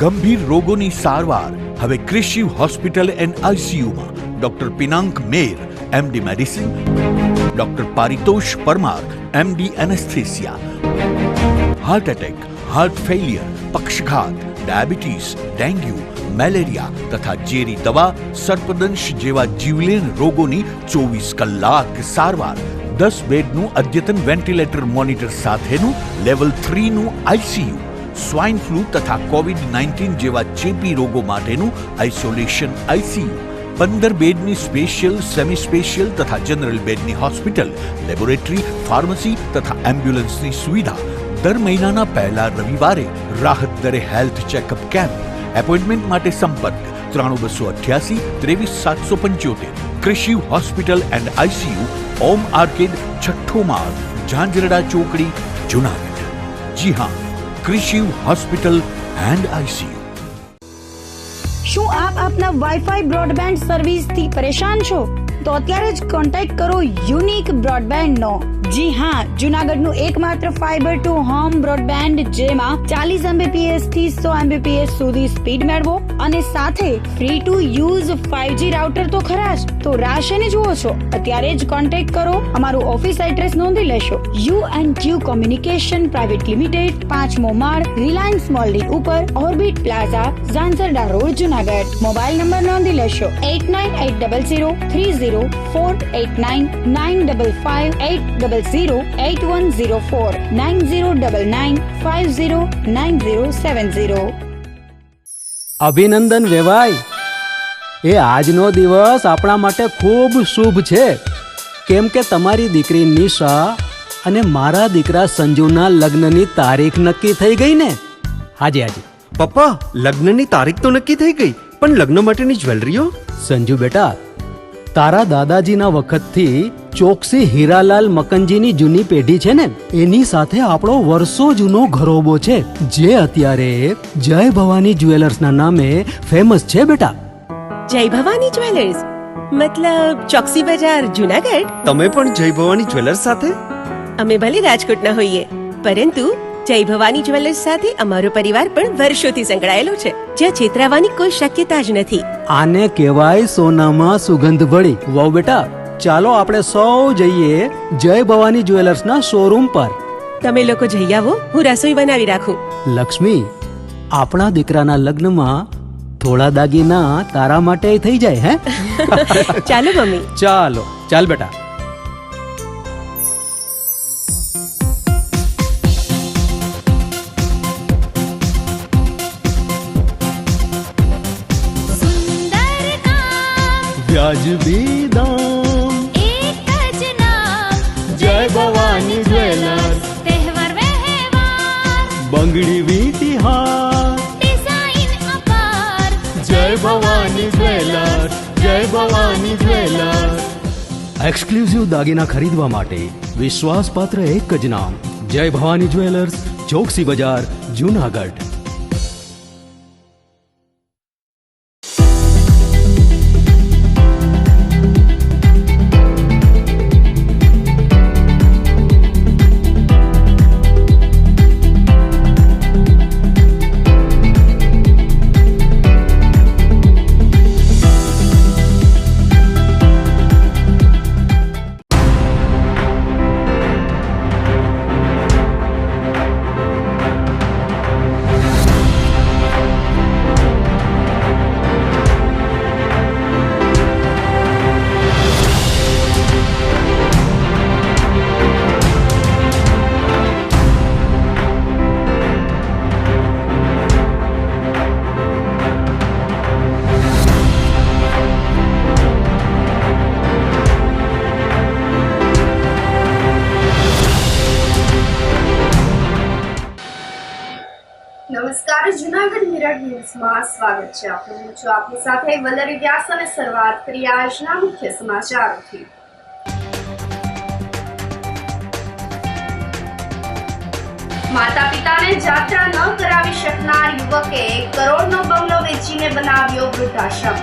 ગંભીર રોગોની સારવાર હવે કૃષિ હોસ્પિટલ એન્ડ આઈસીયુમાં doctor Pinank Mer, MD medicine, doctor Paritosh Parmar, MD anaesthesia, heart attack, heart failure, પક્ષઘાત, ડાયાબિટીસ, ડેન્ગ્યુ, મેલેરિયા તથા ઝેરી દવા, સર્પદંશ જેવા જીવલેણ રોગોની 24 કલાક સારવાર, 10 બેડનું અદ્યતન વેન્ટિલેટર મોનિટર સાથેનું લેવલ 3નું આઈસીયુ, સ્વાઇન ફ્લૂ તથા કોવિડ-19 જેવા ચેપી રોગો માટેનું આઇસોલેશન આઈસીયુ, 15 બેડની સ્પેશિયલ, સેમી સ્પેશિયલ તથા જનરલ બેડની હોસ્પિટલ, લેબોરેટરી, ફાર્મસી તથા એમ્બ્યુલન્સની સુવિધા, દર મહિનાના પહેલા રવિવારે રાહત દરે હેલ્થ ચેકઅપ કેમ્પ. એપોઇન્ટમેન્ટ માટે સંપર્ક 9288 23775. કૃષિ hospital and ICU, Om arcade, છઠ્ઠો માળ, ઝાંઝરડા ચોકડી, જુનાગઢ. જી હા, કૃષિ હોસ્પિટલ એન્ડ આઈસીયુ. શું આપ આપના વાઈફાઈ બ્રોડબેન્ડ સર્વિસથી પરેશાન છો? તો અત્યારે જ કોન્ટેક્ટ કરો યુનિક બ્રોડબેન્ડ નો. જી હા, જુનાગઢનું એકમાત્ર ફાઈબર ટુ હોમ બ્રોડબેન્ડ, જેમાં 40 Mbps થી 100 Mbps સુધી સ્પીડ મેળવો અને સાથે free to use 5G router તો ખરા જ. તો રાહ શેની જુઓ છો? અત્યારે જ કોન્ટેક્ટ કરો. અમારું ઓફિસ એડ્રેસ નોંધી લેશો. U&Q કોમ્યુનિકેશન પ્રાઇવેટ લિમિટેડ, 5મો માળ, રિલાયન્સ મોલની ઉપર, orbit plaza, Zanzarda road, Junagadh. Mobile number નોંધી લેશો 89800304899558008104 9099509070. અભિનંદન વેવાય. એ આજનો દિવસ આપણા માટે ખૂબ શુભ છે, કેમ કે તમારી દીકરી નિશા અને મારા દીકરા સંજુના લગ્નની તારીખ નક્કી થઈ ગઈ ને. હાજી હાજી પપ્પા, લગ્નની તારીખ તો નક્કી થઈ ગઈ, પણ લગ્ન માટેની જ્વેલરીઓ? સંજુ બેટા, તારા દાદાજીના વખતથી ચોકસી હીરાલાલ મકનજીની જૂની પેઢી છે ને, એની સાથે આપણો વર્ષો જૂનો ઘરોબો છે, જે અત્યારે જય ભવાની જ્વેલર્સના નામે ફેમસ છે બેટા. જય ભવાની જ્વેલર્સ મતલબ ચોકસી બજાર, જુનાગઢ? તમે પણ જય ભવાની જ્વેલર્સ સાથે? અમે ભલે રાજકોટના હોઈએ, પરંતુ જય ભવાની જ્વેલર્સ સાથે અમારો પરિવાર પણ વર્ષોથી સંકળાયેલો છે, જ્યાં છેતરાવાની કોઈ શક્યતા જ નથી. આને કહેવાય સોનામાં સુગંધ ભળી. વાવ બેટા, ચાલો આપણે સૌ જઈએ જય ભવાની જ્વેલર્સના શોરૂમ પર. તમે લોકો જઈ આવો, હું રસોઈ બનાવી રાખું. લક્ષ્મી, આપણા દીકરાના લગ્નમાં થોડા દાગીના તારા માટે થઈ જાય. હે ચાલો મમ્મી. ચાલો ચાલ બેટા. વ્યાજબી દામ, એક જ નામ, જય ભવાની જ્વેલર્સ. તહેવાર વ્યવહાર, બંગડી વીંટી હાર, ડિઝાઇન અપાર, જય ભવાની જ્વેલર્સ, જય ભવાની જ્વેલર્સ. એક્સક્લુઝિવ દાગીના ખરીદવા માટે વિશ્વાસપાત્ર એક જ નામ, જય ભવાની જ્વેલર્સ, ચોકસી બજાર, જુનાગઢ. નમસ્કાર, જુનાગઢ મિરર ન્યૂઝમાં સ્વાગત છે આપનું. હું છું આપની સાથે વલ્લરી વ્યાસ અને શરૂઆત કરીએ આજના મુખ્ય સમાચારોથી. માતા પિતાને જાત્રા ન કરાવી શકનાર યુવકે 1 કરોડનો બંગલો વેચીને બનાવ્યો વૃદ્ધાશ્રમ.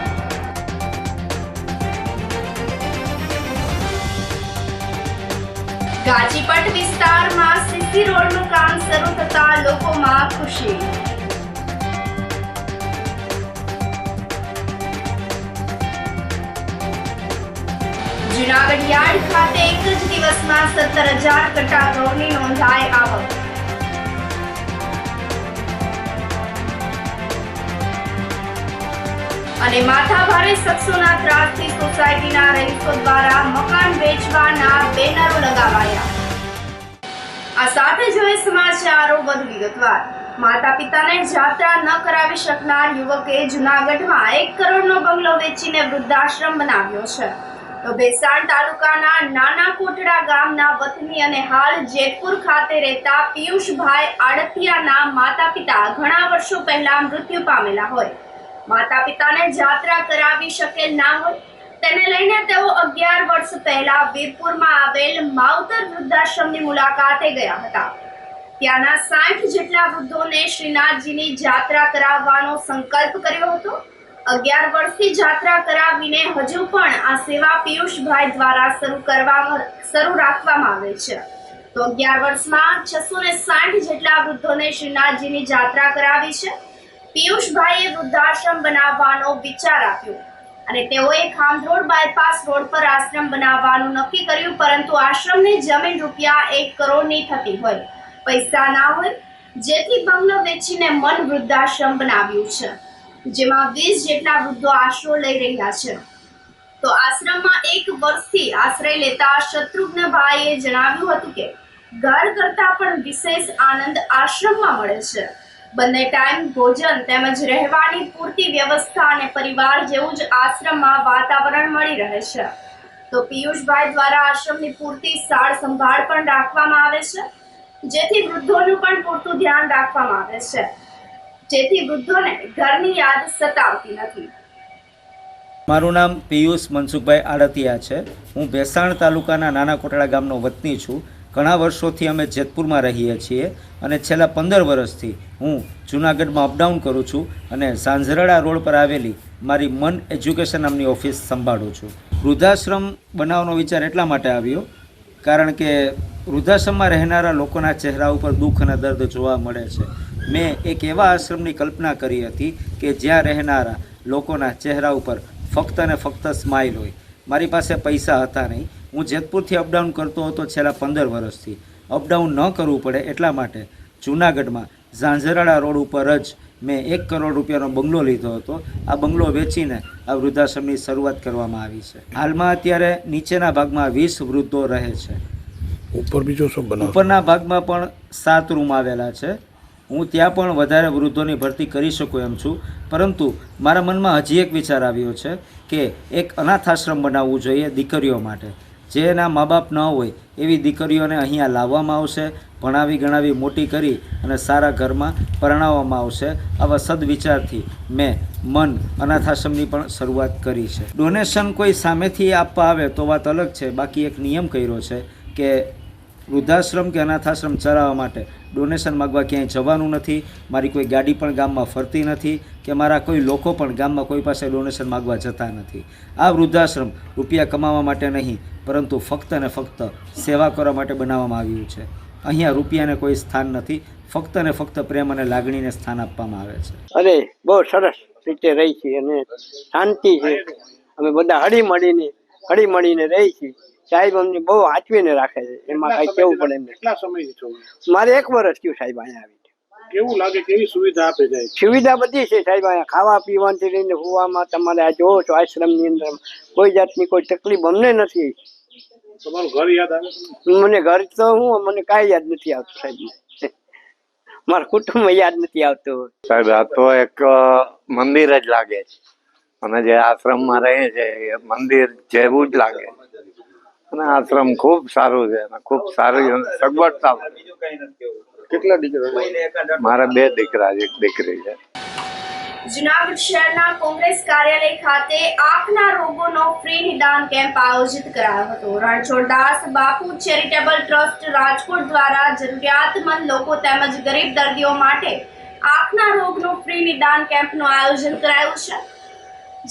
ગાજીપટ વિસ્તારમાં સીસી રોડનું કામ શરૂ થતા લોકોમાં ખુશી. જુનાગઢ યાર્ડ ખાતે એક જ દિવસમાં 17,000 કટ્ટા ઘઉંની નોંધાઈ આવક. અને માથાભારે શખ્સોના ત્રાસથી સોસાયટીના રહીશો દ્વારા મકાન વેચવાના બેનરો લગાવાયા. આ સાથે જ હવે સમાચારો વધુ વિગતવાર. માતા પિતાને જાત્રા ન કરાવી શકનાર યુવકે જુનાગઢમાં 1 કરોડનો બંગલો વેચીને વૃદ્ધાશ્રમ બનાવ્યો છે. તો ભેસાણ તાલુકાના નાના કોટડા ગામના વતની અને હાલ જેતપુર ખાતે રહેતા પિયુષભાઈ આડતિયાના માતા પિતા ઘણા વર્ષો પહેલા મૃત્યુ પામેલા હોય. માતા પિતાને જાત્રા કરાવી શકેલ ના હોય તેને લઈને તેઓ 11 વર્ષ પહેલા વીરપુરમાં આવેલ માવતર વૃદ્ધાશ્રમની મુલાકાતે ગયા હતા. ત્યાંના 60 જેટલા વૃદ્ધોને શ્રીનાથજીની જાત્રા કરાવવાનો સંકલ્પ કર્યો હતો. 11 વર્ષથી જાત્રા કરાવીને હજુ પણ આ સેવા પિયુષભાઈ દ્વારા શરૂ રાખવામાં આવે છે. તો 11 વર્ષમાં 660 જેટલા વૃદ્ધોને શ્રીનાથજીની જાત્રા કરાવી છે. પિયુષભાઈએ વૃદ્ધાશ્રમ બનાવવાનો વિચાર આપ્યો અને તેઓએ ખામરોડ બાયપાસ રોડ પર આશ્રમ બનાવવાનું નક્કી કર્યું, પરંતુ આશ્રમની જમીન રૂપિયા 1 કરોડની થતી હોય, પૈસા ના હોય, જેથી બંગલો વેચીને મન વૃદ્ધાશ્રમ બનાવ્યું છે, જેમાં 20 જેટલા વૃદ્ધો આશરો લઈ રહ્યા છે. તો આશ્રમમાં 1 વર્ષથી આશ્રય લેતા શત્રુઘ્નભાઈએ જણાવ્યું હતું કે ઘર કરતા પણ વિશેષ આનંદ આશ્રમમાં મળે છે. બંને ટાઈમ ભોજન તેમજ રહેવાની પૂરતી વ્યવસ્થા અને પરિવાર જેવું જ આશ્રમમાં વાતાવરણ મળી રહે છે. તો પિયુષભાઈ દ્વારા આશ્રમની પૂરતી સાર સંભાળ પણ રાખવામાં આવે છે, જેથી વૃદ્ધોનું પણ પૂરતું ધ્યાન રાખવામાં આવે છે, જેથી વૃદ્ધોને ઘરની યાદ સતાવતી નથી. મારું નામ પિયુષ મનસુખભાઈ આડતિયા છે. હું ભેસાણ તાલુકાના નાના કોટડા ગામનો વતની છું. ઘણા વર્ષોથી અમે જેતપુરમાં રહીએ છીએ અને છેલ્લા 15 વર્ષથી હું જૂનાગઢમાં અપડાઉન કરું છું અને ઝાંઝરડા રોડ પર આવેલી મારી મન એજ્યુકેશન નામની ઓફિસ સંભાળું છું. વૃદ્ધાશ્રમ બનાવવાનો વિચાર એટલા માટે આવ્યો કારણ કે વૃદ્ધાશ્રમમાં રહેનારા લોકોના ચહેરા ઉપર દુઃખ અને દર્દ જોવા મળે છે. મેં એક એવા આશ્રમની કલ્પના કરી હતી કે જ્યાં રહેનારા લોકોના ચહેરા ઉપર ફક્ત અને ફક્ત સ્માઇલ હોય. મારી પાસે પૈસા હતા નહીં. હું જેતપુરથી અપડાઉન કરતો હતો છેલ્લા 15 વર્ષથી. અપડાઉન ન કરવું પડે એટલા માટે જૂનાગઢમાં ઝાંઝરડા રોડ ઉપર જ મેં 1 કરોડ રૂપિયાનો બંગલો લીધો હતો. આ બંગલો વેચીને આ વૃદ્ધાશ્રમની શરૂઆત કરવામાં આવી છે. હાલમાં અત્યારે નીચેના ભાગમાં 20 વૃદ્ધો રહે છે. ઉપરના ભાગમાં પણ 7 રૂમ આવેલા છે. હું ત્યાં પણ વધારે વૃદ્ધોની ભરતી કરી શકું એમ છું, પરંતુ મારા મનમાં હજી એક વિચાર આવ્યો છે કે એક અનાથ આશ્રમ બનાવવું જોઈએ દીકરીઓ માટે. જેના મા બાપ ન હોય એવી દીકરીઓને અહીંયા લાવવામાં આવશે, ભણાવી ગણાવી મોટી કરી અને સારા ઘરમાં પરણાવવામાં આવશે. આવા સદવિચારથી મેં મન અનાથ આશ્રમની પણ શરૂઆત કરી છે. ડોનેશન કોઈ સામેથી આપવા આવે તો વાત અલગ છે, બાકી એક નિયમ કર્યો છે કે વૃદ્ધાશ્રમ કે અનાથાશ્રમ ચલાવવા માટે ડોનેશન માગવા ક્યાંય જવાનું નથી. મારી કોઈ ગાડી પણ ગામમાં ફરતી નથી કે મારા કોઈ લોકો પણ ગામમાં કોઈ પાસે ડોનેશન માગવા જતા નથી. આ વૃદ્ધાશ્રમ રૂપિયા કમાવા માટે નહીં, પરંતુ ફક્ત અને ફક્ત સેવા કરવા માટે બનાવવામાં આવ્યું છે. અહીંયા રૂપિયાને કોઈ સ્થાન નથી, ફક્ત અને ફક્ત પ્રેમ અને લાગણીને સ્થાન આપવામાં આવે છે. અને બહુ સરસ રીતે રહી છે અને શાંતિ છે. અમે બધા હળીમળીને રહી છીએ. સાહેબ અમને બહુ હાચવીને રાખે છે, એમાં કઈ કેવું પડે એમ. કેટલા સમયથી છો? મારે 1 વર્ષ થયું સાહેબ અહીંયા આવી. કેવું લાગે, કેવી સુવિધા આપે છે? સુવિધા બધી છે સાહેબ. અહીંયા ખાવા પીવાથી લઈને હોવામાં તમારે આ જોવો છો આશ્રમની અંદર કોઈ જાતની કોઈ તકલીફ અમને નથી. તમારું ઘર યાદ આવે? મને ઘર તો મને કાંઈ યાદ નથી આવતું સાહેબ. મારા કુટુંબ યાદ નથી આવતું સાહેબ. આ તો એક મંદિર જ લાગે છે અને જે આશ્રમમાં રહે છે એ મંદિર જેવું જ લાગે. અને આશ્રમ ખૂબ સારું છે અને ખૂબ સારી સગવડતા. કેટલા દીકરા? મારા 2 દીકરા, 1 દીકરી છે. જુનાગઢ શહેરના કોંગ્રેસ કાર્યાલય ખાતે આંખના રોગોનો ફ્રી નિદાન કેમ્પ આયોજિત કરાયો હતો. રણછોડદાસ બાપુ ચેરિટેબલ ટ્રસ્ટ રાજકોટ દ્વારા જરૂરિયાતમંદ લોકો તેમજ ગરીબ દર્દીઓ માટે આંખના રોગનો ફ્રી નિદાન કેમ્પનું આયોજન કરાયું છે,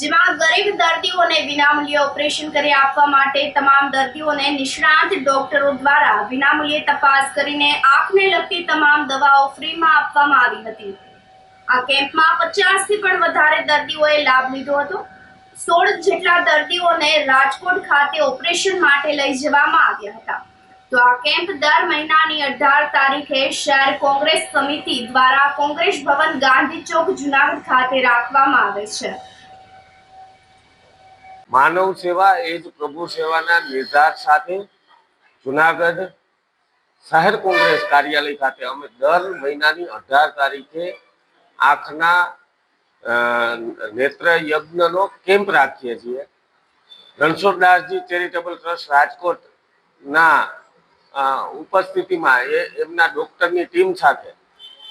જેમાં ગરીબ દર્દીઓને વિનામૂલ્યે ઓપરેશન કરી આપવા માટે તમામ દર્દીઓને નિષ્ણાંત ડોક્ટરો દ્વારા વિનામૂલ્યે તપાસ કરીને આંખને લગતી તમામ દવાઓ ફ્રીમાં આપવામાં આવી હતી. આ કેમ્પમાં 50થી પણ વધારે દર્દીઓએ લાભ લીધો હતો. 16 જેટલા દર્દીઓને રાજકોટ ખાતે ઓપરેશન માટે લઈ જવામાં આવ્યા હતા. તો આ કેમ્પ દર મહિનાની 18 તારીખે શહેર કોંગ્રેસ સમિતિ દ્વારા કોંગ્રેસ ભવન ગાંધી ચોક જુનાગઢ ખાતે રાખવામાં આવે છે. માનવ સેવા એ જ પ્રભુ સેવાના નિર્ધાર સાથે જુનાગઢ શહેર કોંગ્રેસ કાર્યાલય ખાતે અમે દર મહિનાની 18 તારીખે આંખના નેત્ર યજ્ઞનો કેમ્પ રાખીએ છીએ. રણછોડદાસજી ચેરિટેબલ ટ્રસ્ટ રાજકોટના ઉપસ્થિતિમાં એમના ડોક્ટરની ટીમ સાથે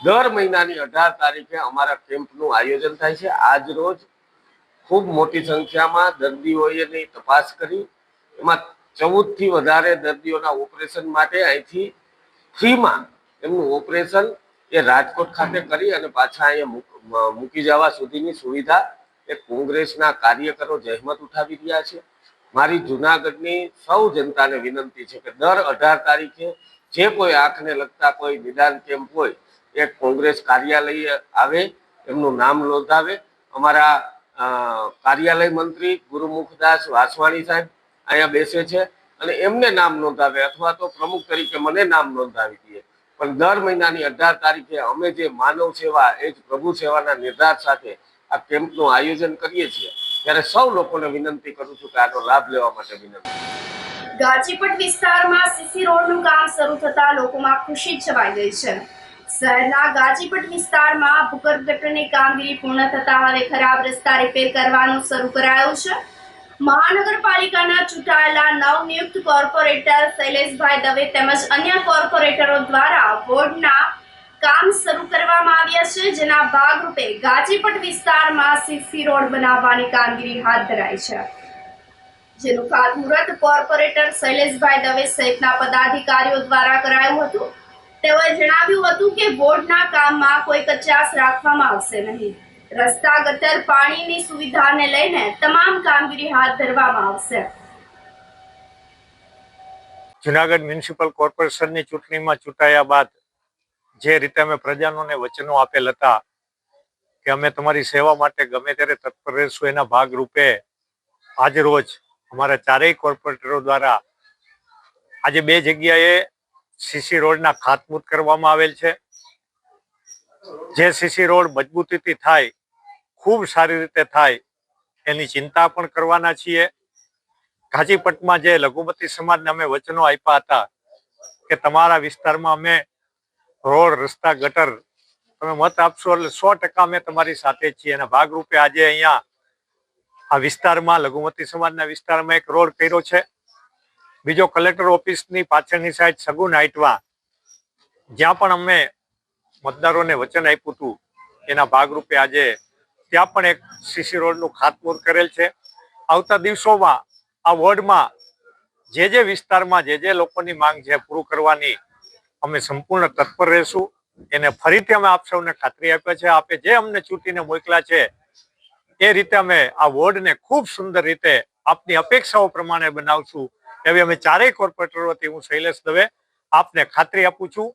દર મહિનાની 18 તારીખે અમારા કેમ્પનું આયોજન થાય છે. આજ રોજ ખૂબ મોટી સંખ્યામાં દર્દીઓની તપાસ કરી એમાં 14 થી વધારે દર્દીઓના ઓપરેશન માટે અહીંથી ફ્રીમાં એમનું ઓપરેશન એ રાજકોટ ખાતે કરી અને પાછા અહીંયા મૂકી જવા સુધીની સુવિધા એ કોંગ્રેસના કાર્યકરો જહેમત ઉઠાવી રહ્યા છે. મારી જુનાગઢની સૌ જનતાને વિનંતી છે કે દર 18 તારીખે જે કોઈ આંખને લગતા કોઈ નિદાન કેમ્પ હોય એ કોંગ્રેસ કાર્યાલય આવે, એમનું નામ નોંધાવે. અમારા કાર્યાલય મંત્રી ગુરુમુખદાસ વાસવાણી સાહેબ અહીંયા બેસે છે અને એમને નામ નોંધાવે અથવા તો પ્રમુખ તરીકે મને નામ નોંધાવી દે. પણ દર મહિનાની 18 તારીખે અમે જે માનવ સેવા એ જ પ્રભુ સેવાના નિર્ધાર સાથે આ કેમ્પનું આયોજન કરીએ છીએ ત્યારે સૌ લોકોને વિનંતી કરું છું કે આનો લાભ લેવા માટે વિનંતી. ગાજીપટ વિસ્તારમાં સીસી રોડનું કામ શરૂ થતા લોકોમાં ખુશી છવાઈ ગઈ છે. શહેરના ગાજીપટ વિસ્તારમાં ભૂગર્ભ ગટરની કામગીરી પૂર્ણ થતા હવે ખરાબ રસ્તા રિપેર કરવાનું શરૂ કરાયું છે. મહાનગરપાલિકાના ચૂંટાયેલા નવનિયુક્ત કોર્પોરેટર શૈલેષભાઈ દવે તેમજ અન્ય કોર્પોરેટરો દ્વારા વોર્ડના કામ શરૂ કરવામાં આવ્યા છે, જેના ભાગરૂપે ગાજીપટ વિસ્તારમાં સીસી રોડ બનાવવાની કામગીરી હાથ ધરાઈ છે, જેનું ખાતમુહૂર્ત કોર્પોરેટર શૈલેષભાઈ દવે સહિતના પદાધિકારીઓ દ્વારા કરાયું હતું. તેઓએ જણાવ્યું હતું કે વોર્ડના કામમાં કોઈ કચાશ રાખવામાં આવશે નહીં. રસ્તા, ગટર, પાણીની સુવિધાને લઈને તમામ કામગીરી હાથ ધરવામાં આવશે. જુનાગઢ મ્યુનિસિપલ કોર્પોરેશનની ચૂંટણીમાં ચૂંટાયા બાદ જે રીતે અમે પ્રજાનોને વચનો આપેલ હતા કે અમે તમારી સેવા માટે ગમે ત્યારે તત્પર રહેશું, એના ભાગરૂપે આજ રોજ અમારા ચારેય કોર્પોરેટરો દ્વારા આજે 2 જગ્યાએ સીસી રોડના ખાતમુહૂર્ત કરવામાં આવેલ છે. જે સીસી રોડ મજબૂતીથી થાય, ખૂબ સારી રીતે થાય એની ચિંતા પણ કરવાના છીએ. ગાજીપટમાં જે લઘુમતી સમાજને અમે વચનો આપ્યા હતા કે તમારા વિસ્તારમાં અમે રોડ, રસ્તા, ગટર તમે મત આપશો એટલે 100% અમે તમારી સાથે છીએ. એના ભાગરૂપે આજે અહીંયા આ વિસ્તારમાં લઘુમતી સમાજના વિસ્તારમાં એક રોડ કર્યો છે. બીજો કલેક્ટર ઓફિસની પાછળની સાઈડ સગુન હાઈટમાં જ્યાં પણ અમે મતદારોને વચન આપ્યું હતું એના ભાગરૂપે આજે ત્યાં પણ એક સીસી રોડનું ખાતમુહૂર્ત કરેલ છે. આવતા દિવસોમાં આ વોર્ડમાં જે વિસ્તારમાં જે લોકોની માંગ છે પૂરું કરવાની અમે સંપૂર્ણ તત્પર રહેશું. એને ફરીથી અમે આપ સૌને ખાતરી આપે છે, આપે જે અમને ચૂંટીને મોકલ્યા છે એ રીતે અમે આ વોર્ડને ખૂબ સુંદર રીતે આપની અપેક્ષાઓ પ્રમાણે બનાવશું એવી અમે ચારેય કોર્પોરેટરો વતી હું શૈલેષ દવે આપને ખાતરી આપું છું.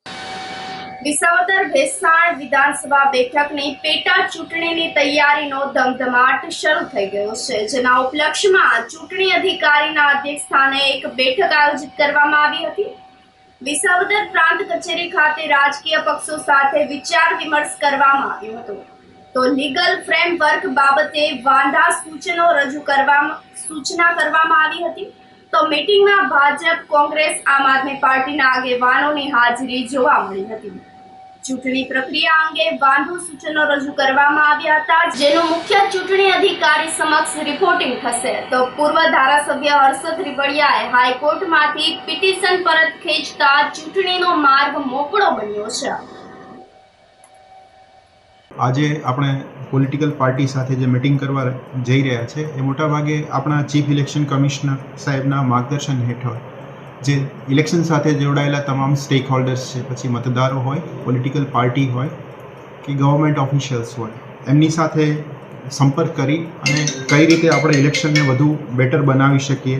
વિસાવદર ભેસાણ વિધાનસભા બેઠકની પેટા ચૂંટણીની તૈયારીનો ધમધમાટ શરૂ થઈ ગયો છે, જેના ઉપલક્ષ્યમાં ચૂંટણી અધિકારીના અધ્યક્ષસ્થાને એક બેઠક આયોજિત કરવામાં આવી હતી. વિસાવદર પ્રાંત કચેરી ખાતે રાજકીય પક્ષો સાથે વિચાર વિમર્શ કરવામાં આવ્યો હતો. તો લીગલ ફ્રેમવર્ક બાબતે વાંધા સૂચના કરવામાં આવી હતી. તો મીટિંગમાં ભાજપ, કોંગ્રેસ, આમ આદમી પાર્ટીના આગેવાનોની હાજરી જોવા મળી હતી. ચૂંટણી પ્રક્રિયા અંગે વાંધો સૂચનો રજૂ કરવામાં આવ્યા હતા, જેનું મુખ્ય ચૂંટણી અધિકારી સમક્ષ રિપોર્ટિંગ થશે. તો પૂર્વ ધારાસભ્ય હર્ષદ રીબડિયાએ હાઈકોર્ટમાંથી પિટિશન પરત ખેંચતા ચૂંટણીનો માર્ગ મોકળો બન્યો છે. આજે આપણે પોલિટિકલ પાર્ટી સાથે જે મિટિંગ કરવા જઈ રહ્યા છે એ મોટાભાગે આપણા ચીફ ઇલેક્શન કમિશનર સાહેબના માર્ગદર્શન હેઠળ જે ઇલેક્શન સાથે જોડાયેલા તમામ સ્ટેક હોલ્ડર્સ છે, પછી મતદારો હોય, પોલિટિકલ પાર્ટી હોય કે ગવર્મેન્ટ ઓફિશિયલ્સ હોય, એમની સાથે સંપર્ક કરી અને કઈ રીતે આપણે ઇલેક્શનને વધુ બેટર બનાવી શકીએ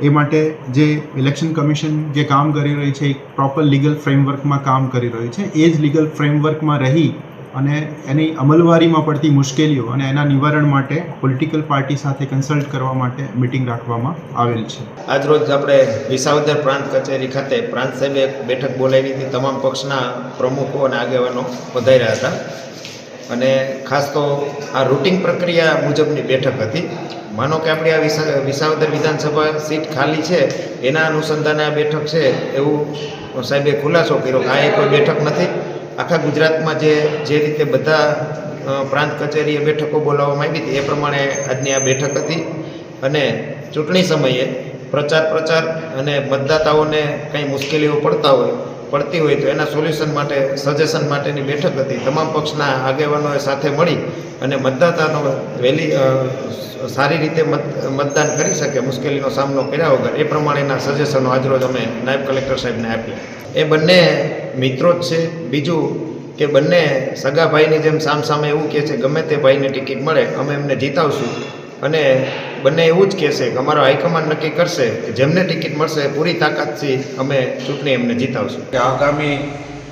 એ માટે જે ઇલેક્શન કમિશન જે કામ કરી રહી છે એક પ્રોપર લીગલ ફ્રેમવર્કમાં કામ કરી રહ્યું છે. એ જ લીગલ ફ્રેમવર્કમાં રહી અને એની અમલવારીમાં પડતી મુશ્કેલીઓ અને એના નિવારણ માટે પોલિટિકલ પાર્ટી સાથે કન્સલ્ટ કરવા માટે મિટિંગ રાખવામાં આવેલ છે. આજરોજ આપણે વિસાવદર પ્રાંત કચેરી ખાતે પ્રાંત સાહેબે એક બેઠક બોલાવી હતી. તમામ પક્ષના પ્રમુખો અને આગેવાનો પધાર્યા હતા અને ખાસ તો આ રૂટિન પ્રક્રિયા મુજબની બેઠક હતી. માનો કે આપણી આ વિસાવદર વિધાનસભા સીટ ખાલી છે, એના અનુસંધાને આ બેઠક છે એવું સાહેબે ખુલાસો કર્યો કે આ એ કોઈ બેઠક નથી. આખા ગુજરાતમાં જે રીતે બધા પ્રાંત કચેરીએ બેઠકો બોલાવવામાં આવી હતી એ પ્રમાણે આજની આ બેઠક હતી અને ચૂંટણી સમયે પ્રચાર અને મતદાતાઓને કંઈ મુશ્કેલીઓ પડતી હોય તો એના સોલ્યુશન માટે સજેશન માટેની બેઠક હતી. તમામ પક્ષના આગેવાનોએ સાથે મળી અને મતદાતાનો સારી રીતે મતદાન કરી શકે, મુશ્કેલીનો સામનો કર્યા વગર એ પ્રમાણેના સજેશનો આજરોજ અમે નાયબ કલેક્ટર સાહેબને આપ્યા. એ બંને મિત્રો જ છે. બીજું કે બંને સગા ભાઈની જેમ સામસામે એવું કહે છે ગમે તે ભાઈને ટિકિટ મળે અમે એમને જીતાવશું અને બંને એવું જ કહેશે કે અમારો હાઈકમાન્ડ નક્કી કરશે કે જેમને ટિકિટ મળશે પૂરી તાકાતથી અમે ચૂંટણી એમને જીતાવશું. આગામી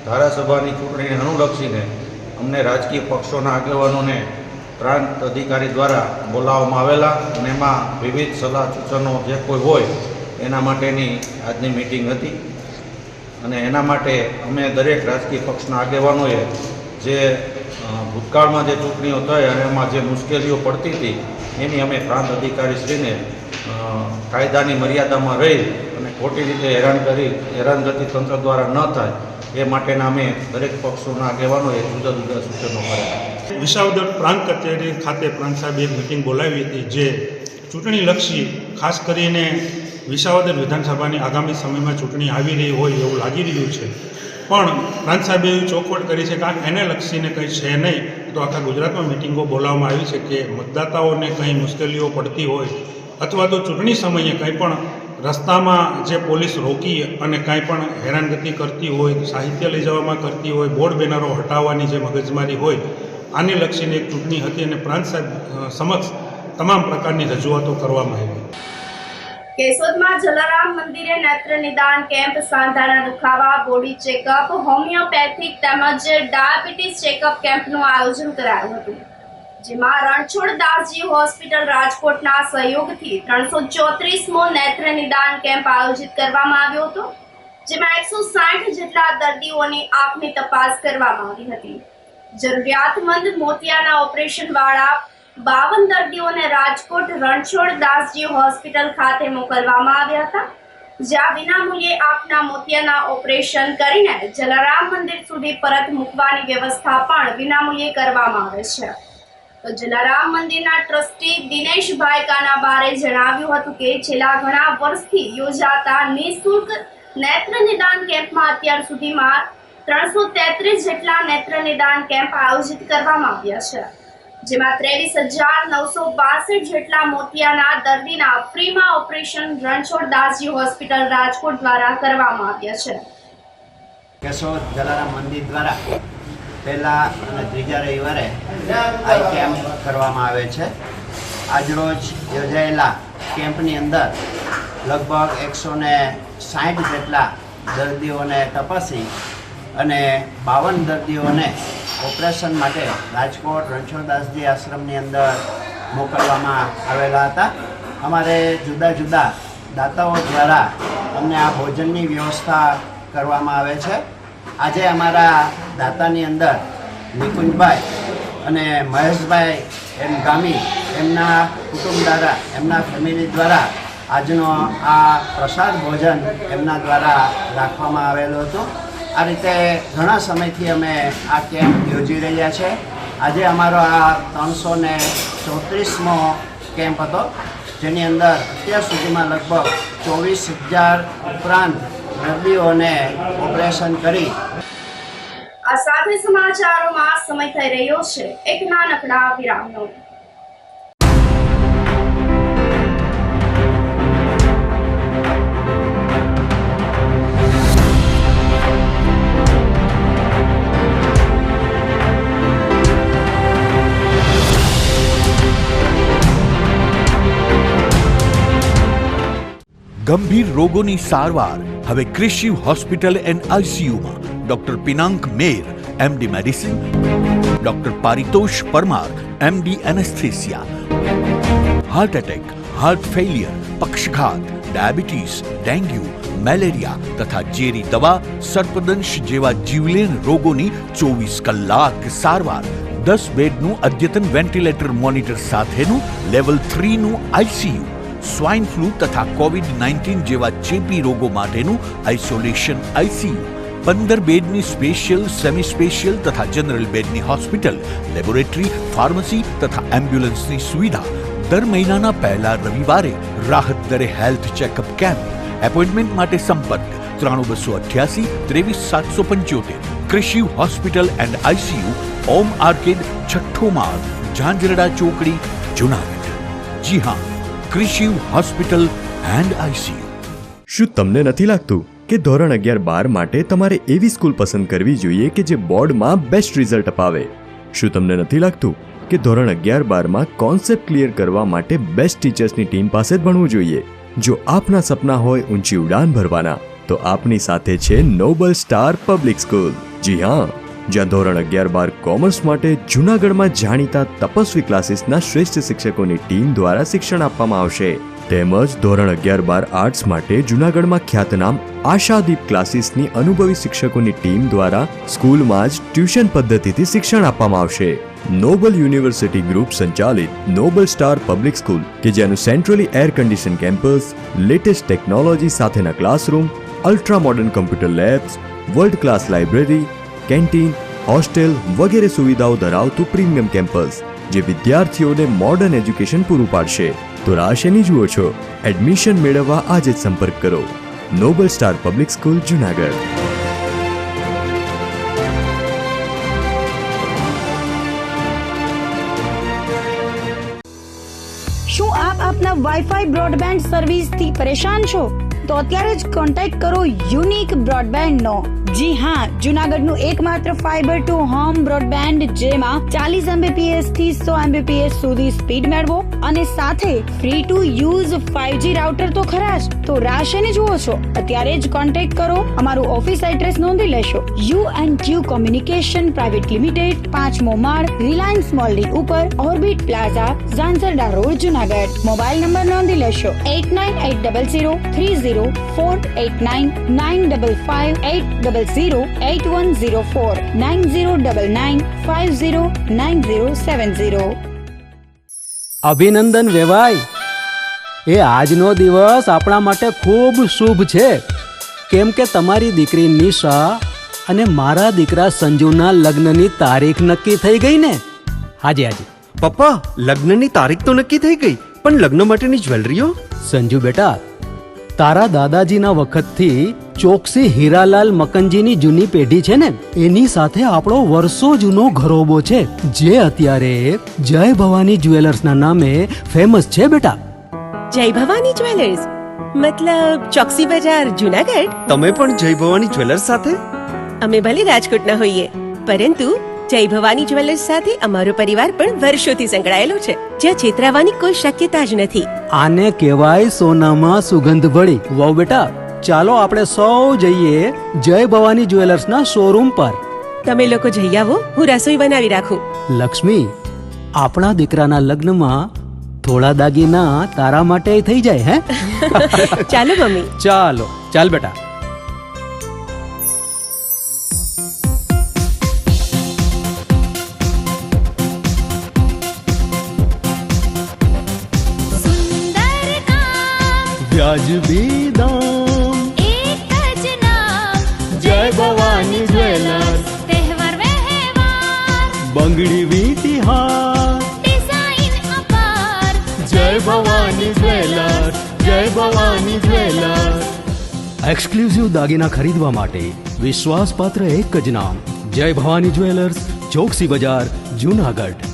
ધારાસભાની ચૂંટણીને અનુલક્ષીને અમને રાજકીય પક્ષોના આગેવાનોને પ્રાંત અધિકારી દ્વારા બોલાવવામાં આવેલા અને એમાં વિવિધ સલાહ સૂચનો જે કોઈ હોય એના માટેની આજની મિટિંગ હતી અને એના માટે અમે દરેક રાજકીય પક્ષના આગેવાનોએ જે ભૂતકાળમાં જે ચૂંટણીઓ થઈ અને એમાં જે મુશ્કેલીઓ પડતી હતી એની અમે પ્રાંત અધિકારીશ્રીને કાયદાની મર્યાદામાં રહી અને ખોટી રીતે હેરાનગતિ તંત્ર દ્વારા ન થાય એ માટેના અમે દરેક પક્ષોના આગેવાનોએ જુદા જુદા સૂચનો કર્યા. વિસાવદર પ્રાંત કચેરી ખાતે પ્રાંત સાહેબે એક મિટિંગ બોલાવી હતી જે ચૂંટણીલક્ષી ખાસ કરીને વિસાવદર વિધાનસભાની આગામી સમયમાં ચૂંટણી આવી રહી હોય એવું લાગી રહ્યું છે. પણ પ્રાંત સાહેબે એવી ચોખવટ કરી છે કે એને લક્ષીને કંઈ છે નહીં, તો આખા ગુજરાતમાં મિટિંગો બોલાવવામાં આવી છે કે મતદાતાઓને કંઈ મુશ્કેલીઓ પડતી હોય અથવા તો ચૂંટણી સમયે કંઈ પણ રસ્તામાં જે પોલીસ રોકી અને કાંઈ પણ હેરાનગતિ કરતી હોય, સાહિત્ય લઈ જવામાં કરતી હોય, બોર્ડ બેનરો હટાવવાની જે મગજમારી હોય, આને લક્ષીને એક ચૂંટણી હતી અને પ્રાંત સાહેબ સમક્ષ તમામ પ્રકારની રજૂઆતો કરવામાં આવી. કેશોદમાં જલારામ મંદિરે નેત્ર નિદાન કેમ્પ, સાંધાના દુખાવા, બોડી ચેકઅપ, હોમિયોપેથિક તેમજ ડાયાબિટીસ ચેકઅપ કેમ્પનું આયોજન કરાયું હતું, જેમાં રણછોડ દાસજી હોસ્પિટલ રાજકોટના સહયોગથી 334મો નેત્ર નિદાન કેમ્પ આયોજિત કરવામાં આવ્યો હતો, જેમાં 160 જેટલા દર્દીઓની આંખની તપાસ કરવામાં આવી હતી. જરૂરિયાતમંદ મોતિયાના ઓપરેશન વાળા 52 દર્દીઓને રાજકોટ રણછોડ દાસજી હોસ્પિટલ ખાતે મોકલવામાં આવ્યા હતા, જ્યાં વિનામૂલ્યે આંખના મોતિયાના ઓપરેશન કરીને જલારામ મંદિર સુધી પરત મૂકવાની વ્યવસ્થા પણ વિનામૂલ્યે કરવામાં આવે છે. તો જલારામ મંદિરના ટ્રસ્ટી દિનેશભાઈ કાનાબારે જણાવ્યું હતું કે છેલ્લા ઘણા વર્ષથી યોજાતા નિઃશુલ્ક નેત્ર નિદાન કેમ્પમાં અત્યાર સુધીમાં 333 જેટલા નેત્ર નિદાન કેમ્પ આયોજિત કરવામાં આવ્યા છે, જેમાં 23,962 જેટલા મોતિયાના દર્દીના ફ્રીમાં ઓપરેશન રણછોડ દાસજી હોસ્પિટલ રાજકોટ દ્વારા કરવામાં આવ્યા છે. કેશોદ જલારામ મંદિર દ્વારા પહેલા અને ત્રીજા રવિવારે આઈ કેમ્પ કરવામાં આવે છે. આજરોજ યોજાયેલા કેમ્પની અંદર લગભગ 160 જેટલા દર્દીઓને તપાસી અને 52 દર્દીઓને ઓપરેશન માટે રાજકોટ રણછોડદાસજી આશ્રમની અંદર મોકલવામાં આવેલા હતા. અમારે જુદા જુદા દાતાઓ દ્વારા અમને આ ભોજનની વ્યવસ્થા કરવામાં આવે છે. આજે અમારા દાતાની અંદર નિકુંજભાઈ અને મહેશભાઈ એમ ગામી એમના કુટુંબ દ્વારા, એમના ફેમિલી દ્વારા આજનો આ પ્રસાદ ભોજન એમના દ્વારા રાખવામાં આવેલો હતો. આ રીતે ઘણા સમયથી અમે આ કેમ્પ યોજી રહ્યા છે. આજે અમારો આ 334મો કેમ્પ હતો, જેની અંદર અત્યાર સુધીમાં લગભગ 24,000 ઉપરાંત દર્દીઓને ઓપરેશન કરી. આ સાથે સમાચારોમાં સમય થઈ રહ્યો છે એક નાનકડા વિરામનો. ગંભીર રોગોની સારવાર હવે ક્રિશિવ હોસ્પિટલ એન્ડ આઈસીયુમાં doctor Pinank Mer, MD medicine, doctor Paritosh Parmar, MD anaesthesia. Heart attack, heart failure, પક્ષઘાત, ડાયાબિટીસ, ડેન્ગ્યુ, મેલેરિયા તથા ઝેરી દવા, સર્પદંશ જેવા જીવલેણ રોગોની 24 કલાક સારવાર. 10 બેડનું અદ્યતન વેન્ટિલેટર મોનિટર સાથેનું લેવલ 3નું ICU. સ્વાઇન ફ્લૂ તથા COVID-19 જેવા ચેપી રોગો માટેનું આઇસોલેશન ICU. 15 બેડની સ્પેશિયલ, સેમી સ્પેશિયલ તથા જનરલ બેડની હોસ્પિટલ, લેબોરેટરી, ફાર્મસી તથા એમ્બ્યુલન્સની સુવિધા. દર મહિનાના પહેલા રવિવારે રાહત દરે હેલ્થ ચેકઅપ કેમ્પ. એપોઇન્ટમેન્ટ માટે સંપર્ક 9288 23775. કૃષિ hospital and ICU, Om arcade, છઠ્ઠો માળ, ઝાંઝરડા ચોકડી, જુનાગઢ. જી હા, કૃષિ હોસ્પિટલ એન્ડ ICU. શું તમને નથી લાગતું કે ધોરણ 11-12 માટે તમારે એવી સ્કૂલ પસંદ કરવી જોઈએ કે જે બોર્ડમાં બેસ્ટ રિઝલ્ટ અપાવે? શું તમને નથી લાગતું કે ધોરણ 11-12માં કોન્સેપ્ટ ક્લિયર કરવા માટે બેસ્ટ ટીચર્સની ટીમ પાસે જ ભણવું જોઈએ? જો આપના સપના હોય ઊંચી ઉડાન ભરવાના, તો આપની સાથે છે નોબલ સ્ટાર પબ્લિક સ્કૂલ. જી હા, જ્યાં ધોરણ 11-12 કોમર્સ માટે જૂનાગઢમાં જાણીતા તપસ્વી ક્લાસીસના શ્રેષ્ઠ શિક્ષકોની ટીમ દ્વારા શિક્ષણ આપવામાં આવશે. તેમજ ધોરણ 11-12 આર્ટ્સ માટે જૂનાગઢમાં ખ્યાતનામ આશાદીપ ક્લાસીસની અનુભવી શિક્ષકોની ટીમ દ્વારા સ્કૂલમાં જ ટ્યુશન પદ્ધતિથી શિક્ષણ આપવામાં આવશે. નોબલ યુનિવર્સિટી ગ્રુપ સંચાલિત નોબલ સ્ટાર પબ્લિક સ્કૂલ કે જેનું centrally air condition campus, latest technology સાથેના classroom, ultra modern computer labs, world class library, canteen, hostel વગેરે સુવિધાઓ ધરાવતું પ્રીમિયમ કેમ્પસ જે વિદ્યાર્થીઓને મોડર્ન એજ્યુકેશન પૂરું પાડશે. તો રાહ શેની જુઓ છો? એડમિશન મેળવવા આજે જ સંપર્ક કરો. Noble star public school, Junagadh. શું આપ આપના વાઈફાઈ બ્રોડબેન્ડ સર્વિસથી પરેશાન છો? તો અત્યારે જ કોન્ટેક્ટ કરો યુનિક બ્રોડબેન્ડ નો. જી હા, જુનાગઢનું એકમાત્ર ફાઈબર ટુ હોમ બ્રોડબેન્ડ જેમાં 40 Mbps થી 100 Mbps સુધી સ્પીડ મેળવો અને સાથે free to use 5G router તો ખરા જ. તો રાહ શેની જુઓ છો? અત્યારે જ કોન્ટેક્ટ કરો. અમારું ઓફિસ એડ્રેસ નોંધી લેશો. U&Q કોમ્યુનિકેશન પ્રાઇવેટ લિમિટેડ, 5મો માળ, રિલાયન્સ મોલની ઉપર, orbit plaza, Zanzarda road, Junagadh. Mobile number નોંધી લેશો 89800304899558008104 9099509070. અભિનંદન વેવાય. એ આજનો દિવસ આપણા માટે ખૂબ શુભ છે, કેમ કે તમારી દીકરી નિશા અને મારા દીકરા સંજુના લગ્નની તારીખ નક્કી થઈ ગઈ ને. હાજી હાજી પપ્પા, લગ્નની તારીખ તો નક્કી થઈ ગઈ, પણ લગ્ન માટેની જ્વેલરીઓ? સંજુ બેટા, તારા દાદાજીના વખતથી ચોકસી હીરાલાલ મકનજીની જૂની પેઢી છે ને, એની સાથે આપણો વર્ષો જૂનો ઘરોબો છે, જે અત્યારે જય ભવાની જ્વેલર્સના નામે ફેમસ છે બેટા. જય ભવાની જ્વેલર્સ મતલબ ચોકસી બજાર, જુનાગઢ? તમે પણ જય ભવાની જ્વેલર્સ સાથે? અમે ભલે રાજકોટના હોઈએ, પરંતુ જય ભવાની જ્વેલર્સ સાથે અમારો પરિવાર પણ વર્ષોથી સંકળાયેલો છે, જ્યાં છેતરાવાની કોઈ શક્યતા જ નથી. આને કહેવાય સોનામાં સુગંધ ભળી. વાવ બેટા, ચાલો આપણે સૌ જઈએ જય ભવાની જ્વેલર્સના શોરૂમ પર. તમે લોકો જઈ આવો, હું રસોઈ બનાવી રાખું. લક્ષ્મી, આપણા દીકરાના લગ્નમાં થોડા દાગીના તારા માટે થઈ જાય. હે ચાલો મમ્મી. ચાલો ચાલ બેટા. વ્યાજબી દામ, એક જ નામ, જય ભવાની જ્વેલર્સ. તહેવાર વ્યવહાર, બંગડી વીંટી હાર, ડિઝાઇન અપાર, જય ભવાની જ્વેલર્સ, જય ભવાની જ્વેલર્સ. એક્સક્લુઝિવ દાગીના ખરીદવા માટે વિશ્વાસપાત્ર એક જ નામ, જય ભવાની જ્વેલર્સ, ચોકસી બજાર, જુનાગઢ.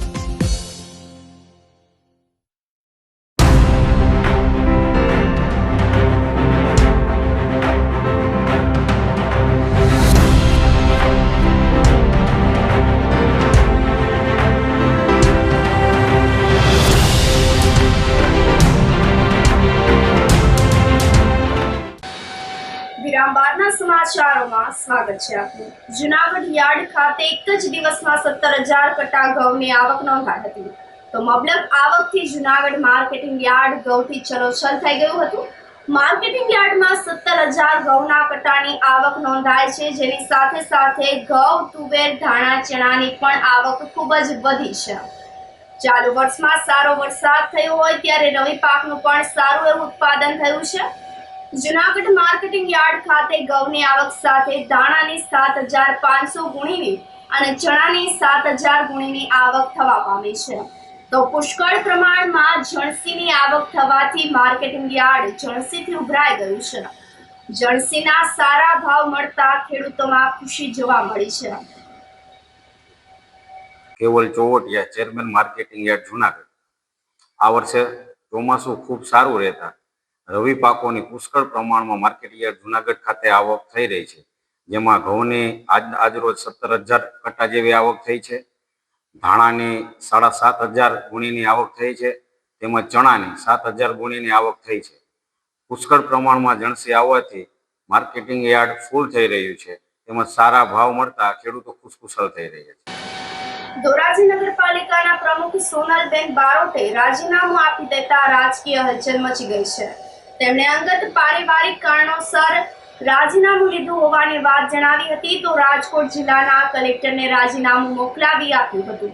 વિરામ બાદના સમાચાર સમાચારોમાં સ્વાગત છે આપનું. જુનાગઢ યાર્ડ ખાતે એક જ દિવસમાં 17,000 કટ્ટા ઘઉંની આવક નોંધાઈ હતી. તો મબલક આવકથી જુનાગઢ માર્કેટિંગ યાર્ડ ઘઉંથી ચલોચલ થઈ ગયું હતું. માર્કેટિંગ યાર્ડમાં 17,000 ઘઉંના કટ્ટાની આવક નોંધાય છે, જેની સાથે સાથે ઘઉં, તુવેર, ધાણા, ચણાની પણ આવક ખૂબ જ વધી છે. ચાલુ વર્ષમાં સારો વરસાદ થયો હોય ત્યારે રવિ પાકનું પણ સારું એવું ઉત્પાદન થયું છે. જુનાગઢ માર્કેટિંગ યાર્ડ ખાતે ઘઉંની આવક સાથે ધાણાની 7,500 ગુણીની અને ચણાની 7,000 ગુણીની આવક થવા પામી છે. તો પુષ્કળ પ્રમાણમાં જણસીની આવક થવાથી માર્કેટિંગ યાર્ડ જણસીથી ઉભરાઈ ગયું છે. જણસીના સારા ભાવ મળતા ખેડૂતોમાં ખુશી જોવા મળી છે. કેવલ Chovatiya, chairman marketing yard Junagadh. આ વર્ષે ચોમાસું ખૂબ સારું રહેતા રવિ પાકોની પુષ્કળ પ્રમાણમાં માર્કેટિંગ યાર્ડ જુનાગઢ ખાતે આવક થઈ રહી છે, જેમાં ઘઉંની આજરોજ 17,000 કટ્ટા જેવી આવક થઈ છે, ધાણાની 7,500 ગુણીની આવક થઈ છે, તેમજ ચણાની 7,000 ગુણીની આવક થઈ છે. પુષ્કળ પ્રમાણમાં જણસી આવવાથી માર્કેટિંગ યાર્ડ ફૂલ થઈ રહ્યું છે, તેમજ સારા ભાવ મળતા ખેડૂતો ખુશખુશાલ થઈ રહ્યા છે. ધોરાજી નગરપાલિકાના પ્રમુખ સોનલબેન બારોટે રાજીનામું આપી દેતા રાજકીય હલચલ મચી ગઈ છે. તેમણે અંગત પારિવારિક કારણોસર રાજીનામું લીધું હોવાની વાત જણાવી હતી. તો રાજકોટ જિલ્લાના કલેક્ટરને રાજીનામું મોકલાવી આપ્યું હતું.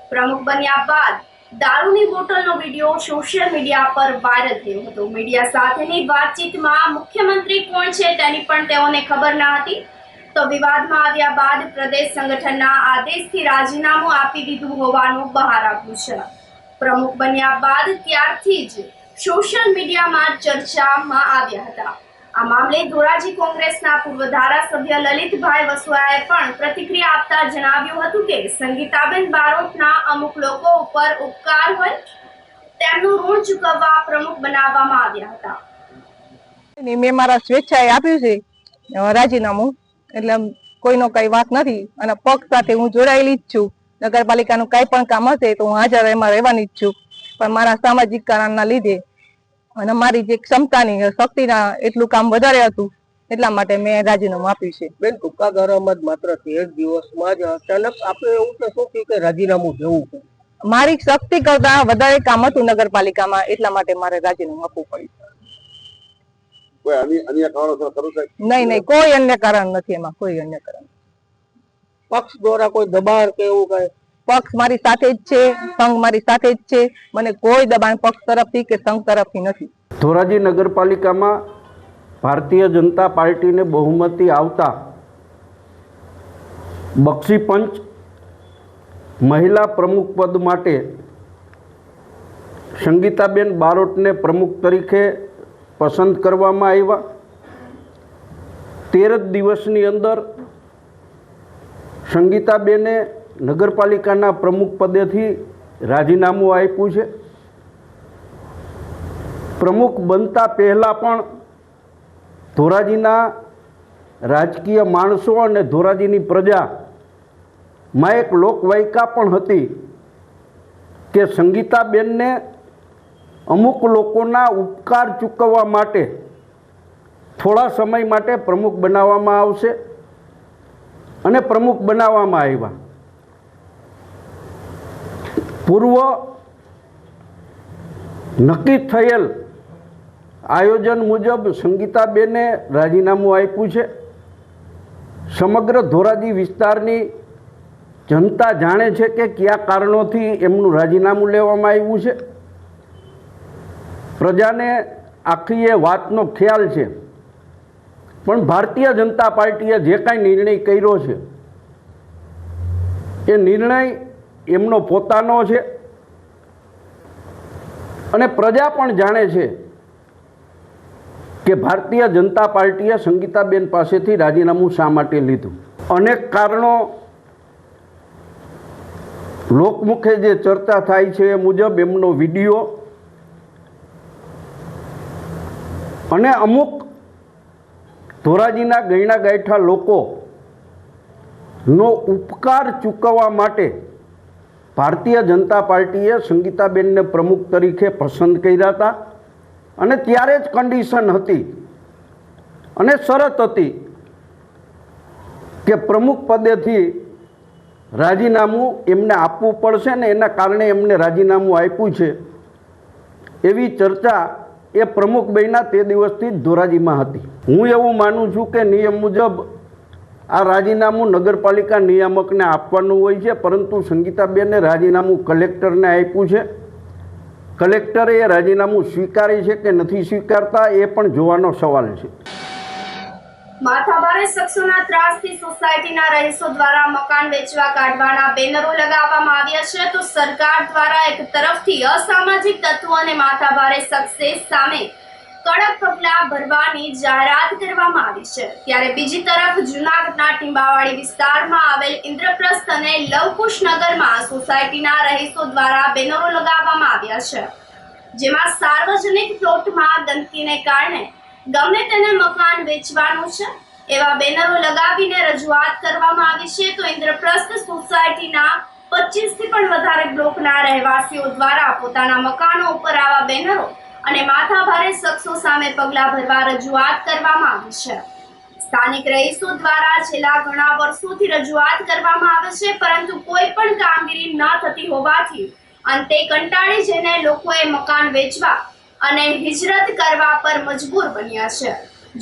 પ્રમુખ બન્યા બાદ દારૂની બોટલનો વિડીયો સોશિયલ મીડિયા પર વાયરલ થયો હતો. મીડિયા સાથેની વાતચીતમાં મુખ્યમંત્રી કોણ છે તેની પણ તેઓને ખબર ન હતી. તો વિવાદમાં આવ્યા બાદ પ્રદેશ સંગઠનના આદેશથી રાજીનામું આપી દીધું હોવાનું બહાર આવ્યું છે. પ્રમુખ બન્યા બાદ ત્યારથી જ સોશિયલ મીડિયામાં ચર્ચામાં આવ્યા હતા. આ મામલે ધોરાજી કોંગ્રેસના પૂર્વ ધારાસભ્ય લલિતભાઈ વસુઆએ પણ પ્રતિક્રિયા આપતા જણાવ્યું હતું કે સંગીતાબેન બારોટના અમુક લોકો ઉપર ઉપકાર હોય તેમનું ઋણ ચૂકવવા પ્રમુખ બનાવવામાં આવ્યા હતા. મેં મારા સ્વેચ્છાએ આપ્યું છે રાજીનામું, એટલે કોઈનો કઈ વાત નથી અને પક્ષ સાથે હું જોડાયેલી જ છું. નગરપાલિકાનું કઈ પણ કામ હશે તો હું હાજર એમાં રહેવાની જ છું, પણ મારા સામાજિક કારણના લીધે અને મારી જે ક્ષમતાની શક્તિના એટલું કામ વધારે હતું એટલા માટે મેં રાજીનામું આપ્યું છે. બેન, ટૂંકા ગાળામાં જ માત્ર 13 દિવસમાં જ અચાનક આપણે એવું તો શું થયું કે રાજીનામું દેવું છે? મારી શક્તિ કરતા વધારે કામ હતું નગરપાલિકામાં, એટલા માટે મારે રાજીનામું આપવું પડ્યું. કોઈ અન્ય કારણોસર ખરું સાહેબ? નહીં, કોઈ અન્ય કારણ નથી, એમાં કોઈ અન્ય કારણ. પક્ષ દ્વારા કોઈ દબાણ કે એવું કઈ? પક્ષ મારી સાથે જ છે, સંઘ મારી સાથે જ છે, મને કોઈ દબાણ પક્ષ તરફથી કે સંઘ તરફથી નથી. ધોરાજી નગરપાલિકામાં ભારતીય જનતા પાર્ટીને બહુમતી આવતા બક્ષી પંચ મહિલા પ્રમુખ પદ માટે સંગીતાબેન બારોટને પ્રમુખ તરીકે પસંદ કરવામાં આવ્યા. 13 જ દિવસની અંદર સંગીતાબેને નગરપાલિકાના પ્રમુખ પદેથી રાજીનામું આપ્યું છે. પ્રમુખ બનતા પહેલાં પણ ધોરાજીના રાજકીય માણસો અને ધોરાજીની પ્રજામાં એક લોકવાયકા પણ હતી કે સંગીતાબેનને અમુક લોકોના ઉપકાર ચૂકવવા માટે થોડા સમય માટે પ્રમુખ બનાવવામાં આવશે અને પ્રમુખ બનાવવામાં આવ્યા. પૂર્વ નક્કી થયેલ આયોજન મુજબ સંગીતાબેને રાજીનામું આપ્યું છે. સમગ્ર ધોરાજી વિસ્તારની જનતા જાણે છે કે કયા કારણોથી એમનું રાજીનામું લેવામાં આવ્યું છે. પ્રજાને આખી એ વાતનો ખ્યાલ છે, પણ ભારતીય જનતા પાર્ટીએ જે કાંઈ નિર્ણય કર્યો છે એ નિર્ણય એમનો પોતાનો છે અને પ્રજા પણ જાણે છે કે ભારતીય જનતા પાર્ટીએ સંગીતાબેન પાસેથી રાજીનામું શા માટે લીધું. અનેક કારણો લોકમુખે જે ચર્ચા થાય છે એ મુજબ એમનો વિડીયો અને અમુક ધોરાજીના ગયણા ગાંઠા લોકોનો ઉપકાર ચૂકવવા માટે ભારતીય જનતા પાર્ટીએ સંગીતાબેનને પ્રમુખ તરીકે પસંદ કર્યા હતા અને ત્યારે જ કન્ડિશન હતી અને શરત હતી કે પ્રમુખ પદેથી રાજીનામું એમને આપવું પડશે ને એના કારણે એમને રાજીનામું આપ્યું છે એવી ચર્ચા એ પ્રમુખ બન્યા તે દિવસથી જ ધોરાજીમાં હતી. હું એવું માનું છું કે નિયમ મુજબ આ રાજીનામું નગરપાલિકા નિયામકને આપવાનું હોય છે, પરંતુ સંગીતાબેને રાજીનામું કલેક્ટરને આપ્યું છે. કલેક્ટરે એ રાજીનામું સ્વીકારી છે કે નથી સ્વીકારતા એ પણ જોવાનો સવાલ છે. માથાભારે શખ્સોના ત્રાસથી સોસાયટીના રહીશો દ્વારા મકાન વેચવા કાઢવાના બેનરો લગાવવામાં આવ્યા છે, તો સરકાર દ્વારા એક તરફથી અસામાજિક તત્વો અને માથાભારે શખ્સે સામે કડક પગલાં ભરવાની જાહેરાત કરવામાં આવી છે, ત્યારે બીજી તરફ જૂનાગઢના ટીંબાવાડી વિસ્તારમાં આવેલ ઇન્દ્રપ્રસ્થ અને લવકુશ નગરમાં સોસાયટીના રહીશો દ્વારા બેનરો લગાવવામાં આવ્યા છે, જેમાં સાર્વજનિક પ્લોટમાં ગંદકીને કારણે ગમે તેને મકાન વેચવાનું છે એવા બેનરો લગાવીને રજૂઆત કરવામાં આવી છે. તો ઇન્દ્રપ્રસ્થ સોસાયટીના 25 થી પણ વધારે બ્લોકના રહેવાસીઓ દ્વારા પોતાના મકાનો ઉપર આવા બેનરો અને માથાભારે શખ્સો સામે પગલાં ભરવા રજૂઆત કરવામાં આવી છે. સ્થાનિક રહીશો દ્વારા છેલ્લા ઘણા વર્ષોથી રજૂઆત કરવામાં આવે છે, પરંતુ કોઈ પણ કામગીરી ન થતી હોવાથી અંતે કંટાળી જઈને લોકોએ મકાન વેચવા અને હિજરત કરવા પર મજબૂર બન્યા છે.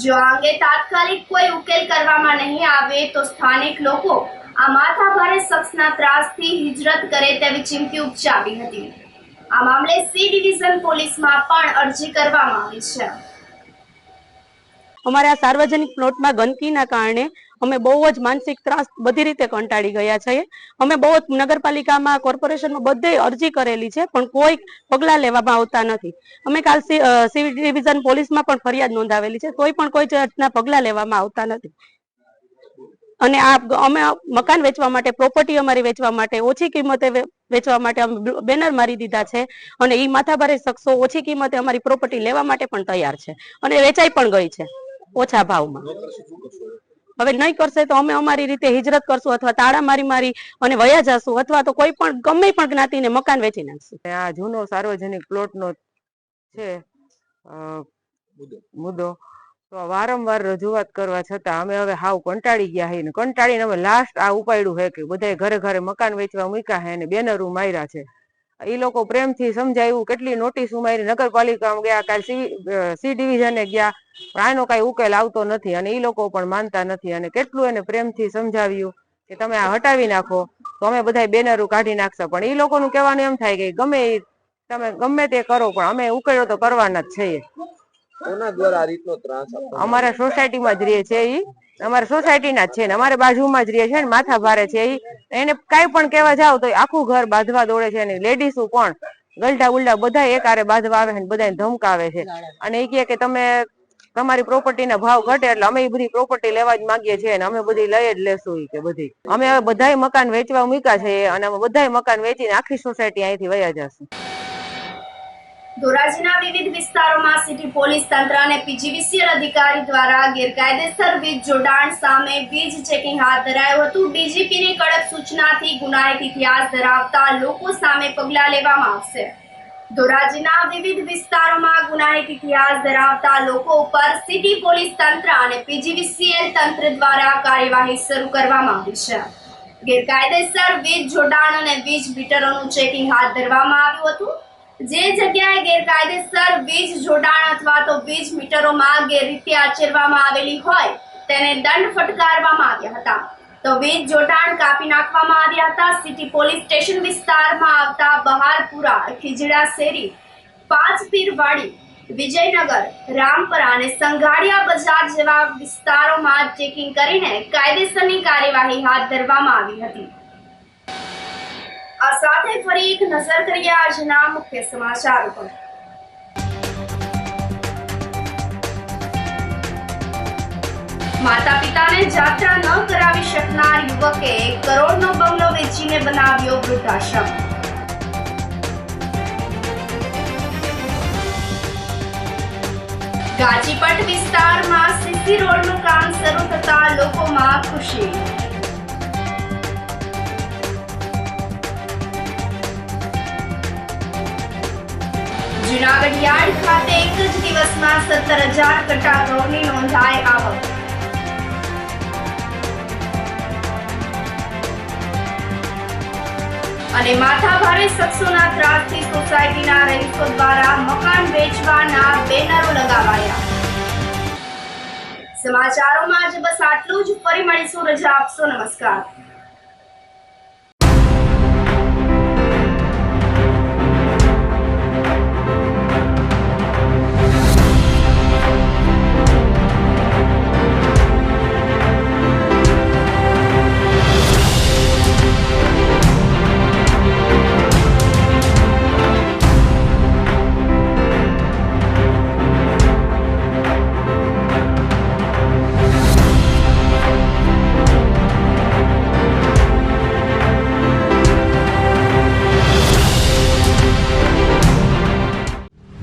જો આ અંગે તાત્કાલિક કોઈ ઉકેલ કરવામાં નહીં આવે તો સ્થાનિક લોકો આ માથાભારે શખ્સના ત્રાસથી હિજરત કરે તેવી ચીમકી ઉચ્ચારી હતી. આ મામલે સી ડિવિઝન પોલીસમાં પણ અરજી કરવામાં આવી છે. અમારા સાર્વજનિક પ્લોટમાં ગંદકીના કારણે અમે બહુ જ માનસિક ત્રાસ બધી રીતે કંટાળી ગયા છીએ. અમે બહુ જ નગરપાલિકામાં, કોર્પોરેશનમાં બધે અરજી કરેલી છે, પણ કોઈ પગલાં લેવામાં આવતા નથી. અમે કાલ સી ડિવિઝન પોલીસમાં પણ ફરિયાદ નોંધાવેલી છે, તોય પણ કોઈ જાતના પગલાં લેવામાં આવતા નથી. અને આ અમે મકાન વેચવા માટે, પ્રોપર્ટી અમારી વેચવા માટે, ઓછી કિંમતે વેચવા માટે અમે બેનર મારી દીધા છે, અને એ માથાભારે શખ્સો ઓછી કિંમતે અમારી પ્રોપર્ટી લેવા માટે પણ તૈયાર છે, અને વેચાઈ પણ ગઈ છે ઓછા ભાવમાં. હવે નહીં કરશે તો અમે અમારી રીતે હિજરત કરશું, અથવા તાળા મારી અને વયા જશું, અથવા તો કોઈ પણ ગમે પણ જ્ઞાતિને મકાન વેચી નાખશું. આ જૂનો સાર્વજનિક પ્લોટનો છે મુદ્દો, તો વારંવાર રજૂઆત કરવા છતાં અમે હવે હાવ કંટાળી ગયા છીએ. કંટાળીને અમે લાસ્ટ આ ઉપાડ્યું છે કે બધાય ઘરે ઘરે મકાન વેચવા મૂક્યા છે અને બેનરો માર્યા છે. એ લોકો પ્રેમથી સમજાયું, કેટલી નોટિસ મારી, નગરપાલિકામાં ગયા, કાલ સી ડિવિઝને ગયા, પણ આનો કઈ ઉકેલ આવતો નથી અને એ લોકો પણ માનતા નથી. અને કેટલું એને પ્રેમથી સમજાવ્યું કે તમે આ હટાવી નાખો તો અમે બધા બેનરો કાઢી નાખશે, પણ એ લોકોનું કહેવાનું એમ થાય કે તમે ગમે તે કરો પણ અમે ઉકેલો તો કરવાના જ છીએ. અમારા સોસાયટીમાં જ રહે છે, એ અમારા સોસાયટીના જ છે ને અમારે બાજુમાં જ રહે છે ને માથાભારે છે. એને કઈ પણ કહેવા જાવ તો આખું ઘર બાંધવા દોડે છે, અને લેડીઝો પણ ગલઢા ઉલઢા બધા એકારે બાંધવા આવે છે, બધાને ધમકાવે છે, અને એ કહે કે તમે તમારી પ્રોપર્ટીના ભાવ ઘટે એટલે અમે બધી પ્રોપર્ટી લેવા જ માંગીએ છીએ, અને અમે બધી લઈ જ લેશું. કે બધી અમે હવે બધાય મકાન વેચવા મૂક્યા છે, અને અમે બધાય મકાન વેચીને આખી સોસાયટી અહીંથી વયા જશું. ધોરાજીના વિવિધ વિસ્તારોમાં સિટી પોલીસ તંત્ર અને પીજીવીસીએલ અધિકારી દ્વારા ગેરકાયદેસર વીજ જોડાણ સામે વીજ ચેકિંગ હાથ ધરાયું હતું. ડીજીપીની કડક સૂચનાથી ગુનાહિત ઇતિહાસ ધરાવતા લોકો સામે પગલાં લેવામાં આવશે. ધોરાજીના વિવિધ વિસ્તારોમાં ગુનાહિત ઇતિહાસ ધરાવતા લોકો ઉપર સિટી પોલીસ તંત્ર અને પીજીવીસીએલ તંત્ર દ્વારા કાર્યવાહી શરૂ કરવામાં આવી છે. ગેરકાયદેસર વીજ જોડાણ અને વીજ મીટરોનું ચેકિંગ હાથ ધરવામાં આવ્યું હતું. જે જગ્યાએ ગેરકાયદેસર વીજ જોડાણ અથવા તો વીજ મીટરોમાં ગેરરીતિ આચરવામાં આવેલી હોય તેને દંડ ફટકારવામાં આવ્યા હતા, તો વીજ જોડાણ કાપી નાખવામાં આવ્યા હતા. સિટી પોલીસ સ્ટેશન વિસ્તારમાં આવતા બહારપુરા, ખીજડા શેરી, 5 પીરવાડી, વિજયનગર, રામપરા અને સંઘાડિયા બજાર જેવા વિસ્તારોમાં ચેકિંગ કરીને કાયદેસરની કાર્યવાહી હાથ ધરવામાં આવી હતી. આ સાથે ફરી એક નજર કરીએ આજના મુખ્ય સમાચારો પર. માતા પિતાને જાત્રા ન કરાવી શકનાર યુવકે 1 કરોડનો બંગલો વેચીને બનાવ્યો વૃદ્ધાશ્રમ. ગાજીપટ વિસ્તારમાં સીસી રોડનું કામ શરૂ થતા લોકોમાં ખુશી. જૂનાગઢ યાર્ડ ખાતે એક જ દિવસમાં 17,000 કટ્ટા ઘઉંની નોંધાઈ આવક. અને માથાભારે શખ્સોના ત્રાસથી સોસાયટીના રહીશો દ્વારા મકાન વેચવાના બેનરો લગાવાયા. સમાચારોમાં આજે બસ આટલું જ. ફરી મળીશું. રજા આપશો. નમસ્કાર.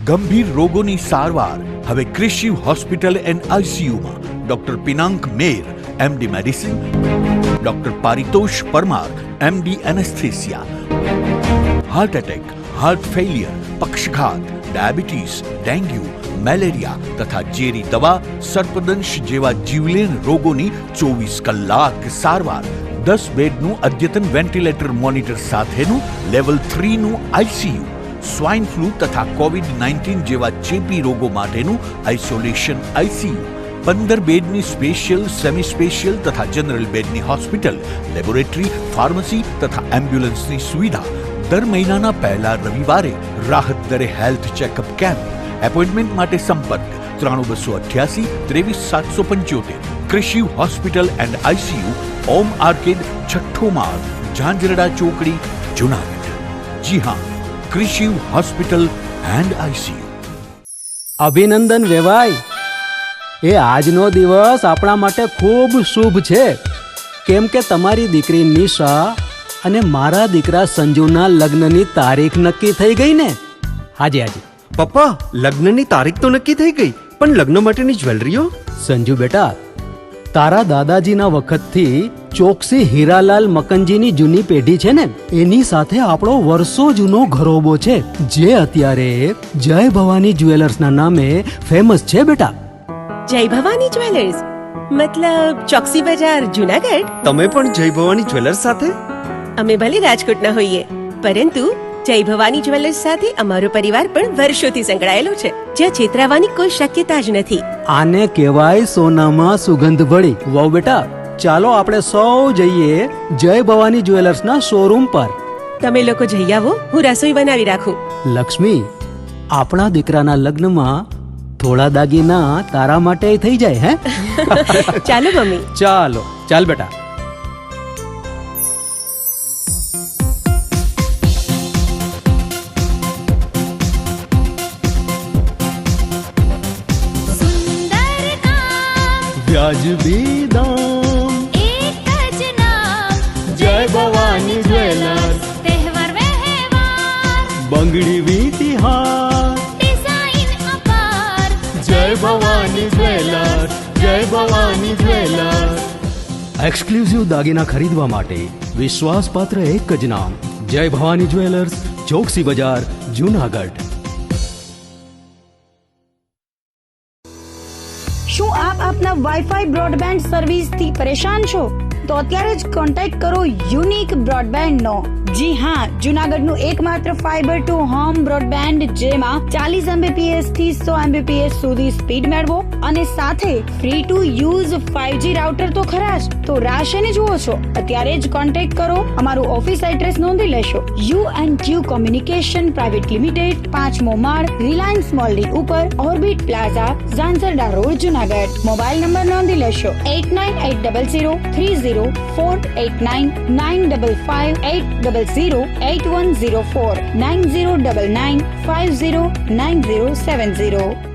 ગંભીર રોગોની સારવાર હવે કૃષિ હોસ્પિટલ એન્ડ આઈસીયુમાં doctor Pinank Mer, MD medicine, doctor Paritosh Parmar, MD anaesthesia, heart attack, heart failure, પક્ષઘાત, ડાયાબિટીસ, ડેન્ગ્યુ, મેલેરિયા તથા ઝેરી દવા, સર્પદંશ જેવા જીવલેણ રોગોની 24 કલાક સારવાર, 10 બેડનું અદ્યતન વેન્ટિલેટર મોનિટર સાથેનું લેવલ 3નું આઈસીયુ, સ્વાઇન ફ્લૂ તથા કોવિડ-19 જેવા ચેપી રોગો માટેનું આઇસોલેશન આઈસીયુ, 15 બેડની સ્પેશિયલ, સેમી સ્પેશિયલ તથા જનરલ બેડની હોસ્પિટલ, લેબોરેટરી, ફાર્મસી તથા એમ્બ્યુલન્સની સુવિધા, દર મહિનાના પહેલા રવિવારે રાહત દરે હેલ્થ ચેકઅપ કેમ્પ. એપોઇન્ટમેન્ટ માટે સંપર્ક 9288 23775. કૃષિ hospital and ICU, Om arcade, છઠ્ઠો માળ, ઝાંઝરડા ચોકડી, જુનાગઢ. જી હા, કૃષિ હોસ્પિટલ એન્ડ આઈસીયુ. અભિનંદન વેવાઈ, એ આજનો દિવસ આપણા માટે ખૂબ શુભ છે, કેમ કે તમારી દીકરી નિશા અને મારા દીકરા સંજુના લગ્નની તારીખ નક્કી થઈ ગઈ ને. હાજી હાજી પપ્પા, લગ્નની તારીખ તો નક્કી થઈ ગઈ, પણ લગ્ન માટેની જ્વેલરીઓ? સંજુ બેટા, તારા દાદાજીના વખતથી ચોકસી હીરાલાલ મકનજીની જૂની પેઢી છે ને, એની સાથે આપણો વર્ષો જૂનો ઘરોબો છે, જે અત્યારે જય ભવાની જ્વેલર્સના નામે ફેમસ છે બેટા. જય ભવાની જ્વેલર્સ મતલબ ચોકસી બજાર, જુનાગઢ? તમે પણ જય ભવાની જ્વેલર્સ સાથે? અમે ભલે રાજકોટના હોઈએ, પરંતુ જય ભવાની જ્વેલર્સ સાથે અમારો પરિવાર પણ વર્ષોથી સંકળાયેલો છે, જ્યાં છેતરાવાની કોઈ શક્યતા જ નથી. આને કહેવાય સોનામાં સુગંધ ભળી. વાવ બેટા, ચાલો આપણે સૌ જઈએ જય ભવાની જ્વેલર્સના શોરૂમ પર. તમે લોકો જઈ આવો, હું રસોઈ બનાવી રાખું. લક્ષ્મી, આપણા દીકરાના લગ્નમાં થોડા દાગીના તારા માટે થઈ જાય. હે ચાલો મમ્મી. ચાલો ચાલ બેટા. વ્યાજબી દામ, એક જ નામ, જય ભવાની જ્વેલર્સ. તહેવાર વ્યવહાર, બંગડી વીટી હાર, ડિઝાઇન અપાર, જય ભવાની જ્વેલર્સ, જય ભવાની જ્વેલર્સ. એક્સક્લુઝિવ દાગીના ખરીદવા માટે વિશ્વાસપાત્ર એક જ નામ, જય ભવાની જ્વેલર્સ, ચોકસી બજાર, જુનાગઢ. શું આપ આપના વાઈફાઈ બ્રોડબેન્ડ સર્વિસથી પરેશાન છો? તો અત્યારે જ કોન્ટેક્ટ કરો યુનિક બ્રોડબેન્ડ નો. જી હા, જુનાગઢનું એકમાત્ર ફાઈબર ટુ હોમ બ્રોડબેન્ડ, જેમાં 40 Mbps થી 100 Mbps સુધી સ્પીડ મેળવો અને સાથે free to use 5G router તો ખરા જ. તો રાહ શેને જુઓ છો? અત્યારે જ કોન્ટેક્ટ કરો. અમારું ઓફિસ એડ્રેસ નોંધી લેશો. U&Q કોમ્યુનિકેશન પ્રાઇવેટ લિમિટેડ, 5મો માળ, રિલાયન્સ મોલની ઉપર, orbit plaza, Zanzarda road, Junagadh. Mobile number નોંધી લેશો 898003048995580081049099509070.